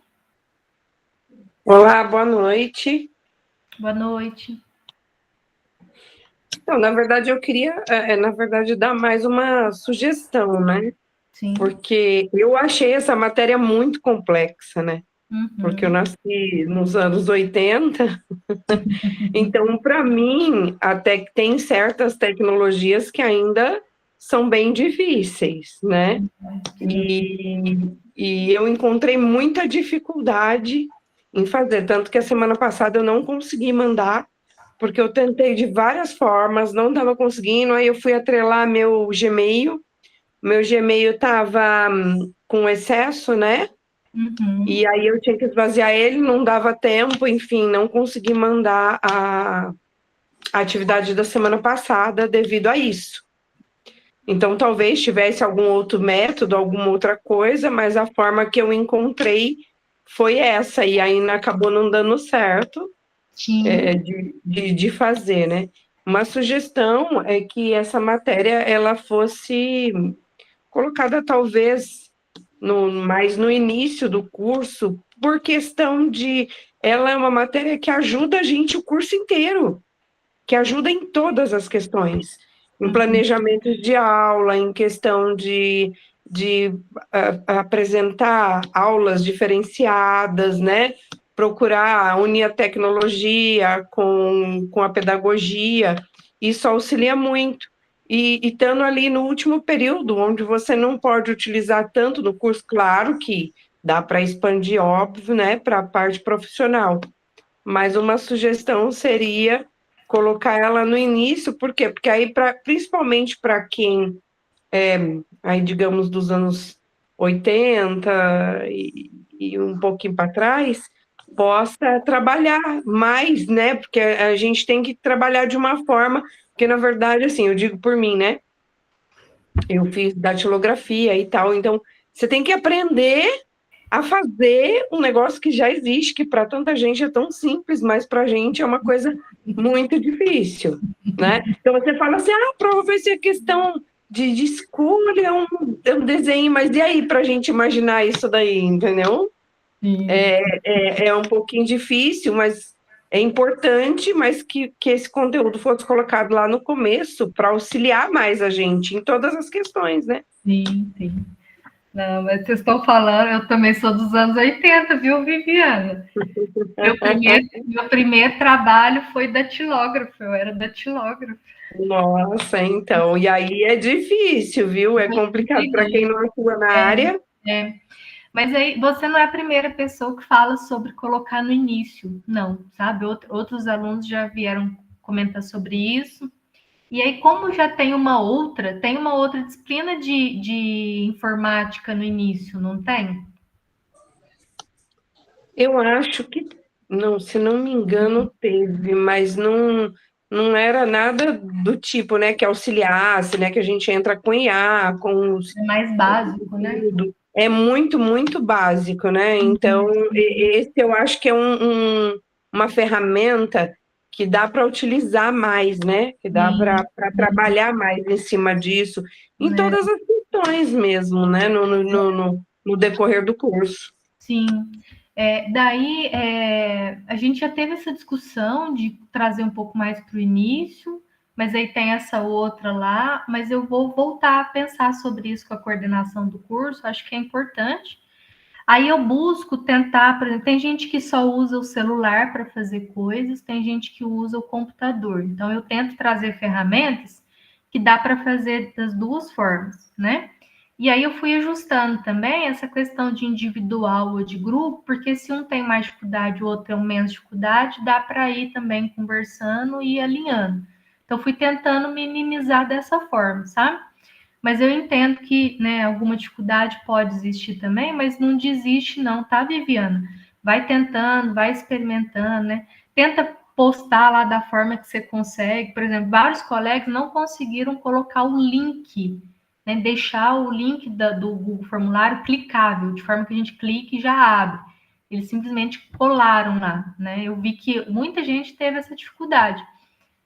Olá, boa noite. Boa noite. Então, na verdade, eu queria, dar mais uma sugestão, né? Sim. Porque eu achei essa matéria muito complexa, né? Uhum. Porque eu nasci nos anos 80, então, para mim, até que tem certas tecnologias que ainda são bem difíceis, né? E eu encontrei muita dificuldade em fazer, tanto que a semana passada eu não consegui mandar, porque eu tentei de várias formas, não estava conseguindo, aí eu fui atrelar meu Gmail estava com excesso, né? Uhum. E aí eu tinha que esvaziar ele, não dava tempo, enfim, não consegui mandar a atividade da semana passada devido a isso. Então, talvez tivesse algum outro método, alguma outra coisa, mas a forma que eu encontrei foi essa, e ainda acabou não dando certo de fazer, né? Uma sugestão é que essa matéria ela fosse colocada, talvez, mais no início do curso, por questão de... Ela é uma matéria que ajuda a gente o curso inteiro, que ajuda em todas as questões. Em planejamento de aula, em questão de de apresentar aulas diferenciadas, né? Procurar unir a tecnologia com a pedagogia, isso auxilia muito. E estando ali no último período, onde você não pode utilizar tanto no curso, claro que dá para expandir, óbvio, né, para a parte profissional. Mas uma sugestão seria colocar ela no início, por quê? Porque aí, principalmente para quem aí, digamos, dos anos 80 e um pouquinho para trás, possa trabalhar mais, né? Porque a gente tem que trabalhar de uma forma, porque, na verdade, assim, eu digo por mim, né? Eu fiz datilografia e tal, então você tem que aprender a fazer um negócio que já existe, que para tanta gente é tão simples, mas para a gente é uma coisa muito difícil, né? Então você fala assim, a prova vai ser questão de escolha, um desenho, mas e aí para a gente imaginar isso daí, entendeu? É um pouquinho difícil, mas é importante, mas que esse conteúdo fosse colocado lá no começo para auxiliar mais a gente em todas as questões, né? Sim, sim. Não, mas vocês estão falando, eu também sou dos anos 80, viu, Viviana? Meu primeiro trabalho foi datilógrafo, eu era datilógrafo. Nossa, então, e aí é difícil, viu? É complicado para quem não atua na área. Mas aí você não é a primeira pessoa que fala sobre colocar no início, não, sabe? Outros alunos já vieram comentar sobre isso. E aí, como já tem uma outra disciplina de informática no início, não tem? Eu acho que, não, se não me engano, teve, mas não era nada do tipo, né, que auxiliasse, né, que a gente entra com IA, com os... É mais básico, né? É muito, muito básico, né? Então, esse eu acho que é uma ferramenta que dá para utilizar mais, né? Que dá para trabalhar mais em cima disso, em todas as questões mesmo, né? No decorrer do curso. Sim. Daí, a gente já teve essa discussão de trazer um pouco mais para o início, mas aí tem essa outra lá, mas eu vou voltar a pensar sobre isso com a coordenação do curso, acho que é importante. Aí eu busco tentar, por exemplo, tem gente que só usa o celular para fazer coisas, tem gente que usa o computador. Então eu tento trazer ferramentas que dá para fazer das duas formas, né? E aí eu fui ajustando também essa questão de individual ou de grupo, porque se um tem mais dificuldade, o outro tem menos dificuldade, dá para ir também conversando e alinhando. Então fui tentando minimizar dessa forma, sabe? Mas eu entendo que, né, alguma dificuldade pode existir também, mas não desiste não, tá, Viviana? Vai tentando, vai experimentando, né? Tenta postar lá da forma que você consegue. Por exemplo, vários colegas não conseguiram colocar o link, né? Deixar o link do Google Formulário clicável, de forma que a gente clique e já abre. Eles simplesmente colaram lá, né? Eu vi que muita gente teve essa dificuldade.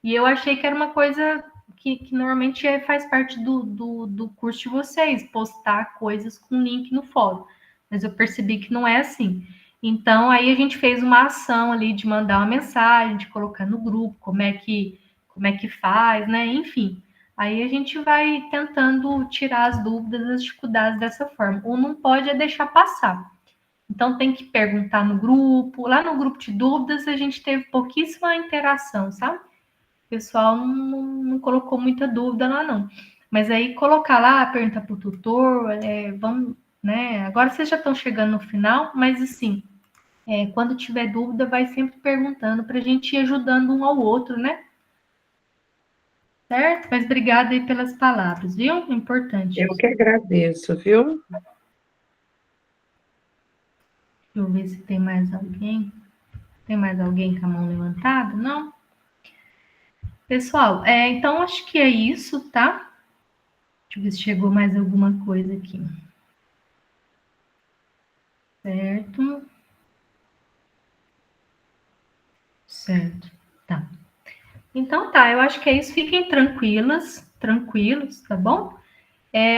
E eu achei que era uma coisa que normalmente faz parte do curso de vocês, postar coisas com link no fórum. Mas eu percebi que não é assim. Então, aí a gente fez uma ação ali de mandar uma mensagem, de colocar no grupo, como é que faz, né? Enfim, aí a gente vai tentando tirar as dúvidas, as dificuldades dessa forma. Ou não pode é deixar passar. Então, tem que perguntar no grupo. Lá no grupo de dúvidas, a gente teve pouquíssima interação, sabe? O pessoal não colocou muita dúvida lá, não. Mas aí colocar lá, perguntar para o tutor, vamos, né? Agora vocês já estão chegando no final, mas assim, quando tiver dúvida, vai sempre perguntando para a gente ir ajudando um ao outro, né? Certo? Mas obrigada aí pelas palavras, viu? Importante. Eu que agradeço, viu? Deixa eu ver se tem mais alguém. Tem mais alguém com a mão levantada? Não? Pessoal, então acho que é isso, tá? Deixa eu ver se chegou mais alguma coisa aqui. Certo. Certo. Tá. Então tá, eu acho que é isso. Fiquem tranquilos, tá bom?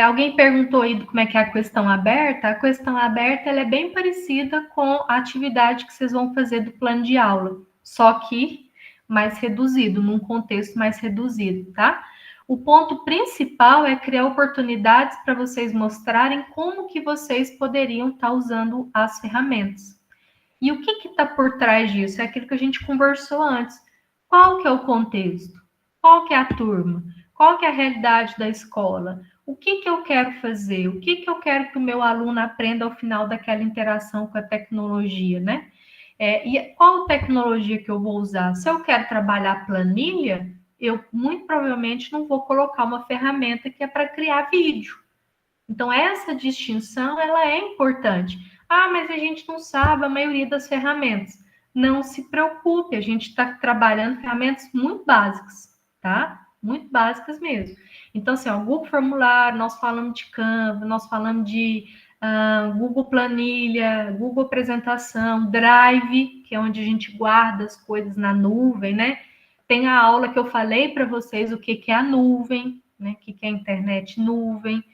Alguém perguntou aí como é que é a questão aberta. A questão aberta ela é bem parecida com a atividade que vocês vão fazer do plano de aula, só que mais reduzido, num contexto mais reduzido, tá? O ponto principal é criar oportunidades para vocês mostrarem como que vocês poderiam estar usando as ferramentas. E o que está por trás disso? É aquilo que a gente conversou antes. Qual que é o contexto? Qual que é a turma? Qual que é a realidade da escola? O que eu quero fazer? O que eu quero que o meu aluno aprenda ao final daquela interação com a tecnologia, né? E qual tecnologia que eu vou usar? Se eu quero trabalhar planilha, eu muito provavelmente não vou colocar uma ferramenta que é para criar vídeo. Então, essa distinção, ela é importante. Ah, mas a gente não sabe a maioria das ferramentas. Não se preocupe, a gente está trabalhando ferramentas muito básicas, tá? Muito básicas mesmo. Então, assim, ó, Google Formulário, nós falamos de Canva, nós falamos de Google Planilha, Google Apresentação, Drive, que é onde a gente guarda as coisas na nuvem, né? Tem a aula que eu falei para vocês o que é a nuvem, né? O que é a internet nuvem.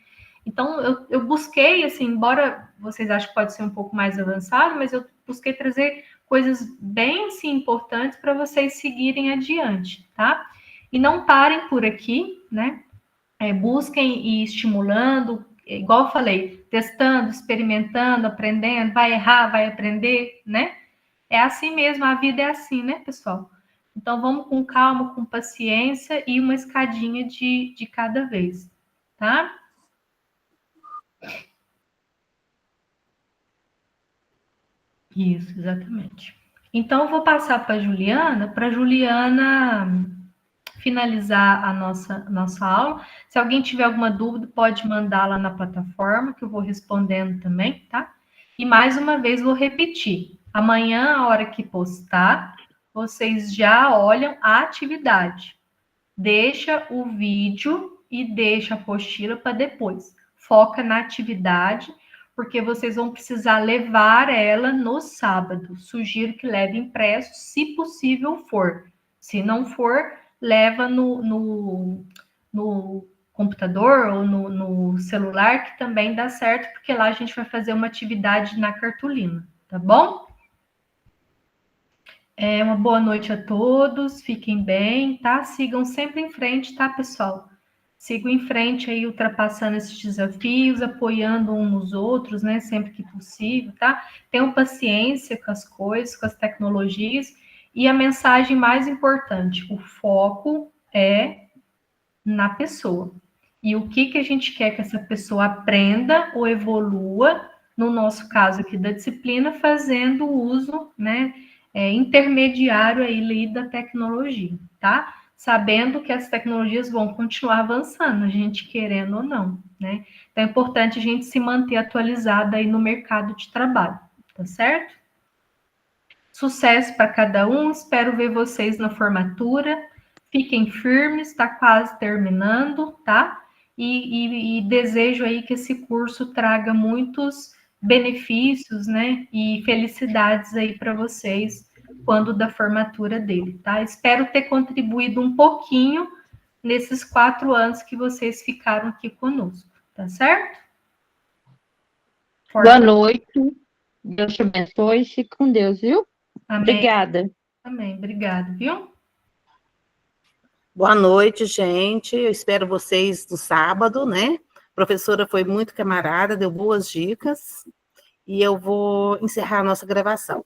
Então, eu busquei, assim, embora vocês achem que pode ser um pouco mais avançado, mas eu busquei trazer coisas bem, assim, importantes para vocês seguirem adiante, tá? E não parem por aqui, né? Busquem ir estimulando, igual eu falei, testando, experimentando, aprendendo, vai errar, vai aprender, né? É assim mesmo, a vida é assim, né, pessoal? Então, vamos com calma, com paciência e uma escadinha de cada vez, tá? Isso, exatamente. Então, eu vou passar para a Juliana finalizar a nossa aula. Se alguém tiver alguma dúvida, pode mandar lá na plataforma, que eu vou respondendo também, tá? E mais uma vez, vou repetir. Amanhã, a hora que postar, vocês já olham a atividade. Deixa o vídeo e deixa a apostila para depois. Foca na atividade, porque vocês vão precisar levar ela no sábado. Sugiro que leve impresso, se possível for. Se não for, leva no computador ou no celular, que também dá certo, porque lá a gente vai fazer uma atividade na cartolina, tá bom? Uma boa noite a todos, fiquem bem, tá? Sigam sempre em frente, tá, pessoal? Sigam em frente aí, ultrapassando esses desafios, apoiando uns nos outros, né? Sempre que possível, tá? Tenham paciência com as coisas, com as tecnologias. E a mensagem mais importante, o foco é na pessoa. E o que a gente quer que essa pessoa aprenda ou evolua, no nosso caso aqui da disciplina, fazendo uso, né? Intermediário aí da tecnologia, tá? Sabendo que as tecnologias vão continuar avançando, a gente querendo ou não, né? Então, é importante a gente se manter atualizado aí no mercado de trabalho, tá certo? Sucesso para cada um, espero ver vocês na formatura, fiquem firmes, está quase terminando, tá? E desejo aí que esse curso traga muitos benefícios, né? E felicidades aí para vocês quando da formatura dele, tá? Espero ter contribuído um pouquinho nesses 4 anos que vocês ficaram aqui conosco, tá certo? Boa noite. Deus te abençoe. Fique com Deus, viu? Amém. Obrigada. Amém. Obrigada, viu? Boa noite, gente. Eu espero vocês no sábado, né? A professora foi muito camarada, deu boas dicas. E eu vou encerrar a nossa gravação.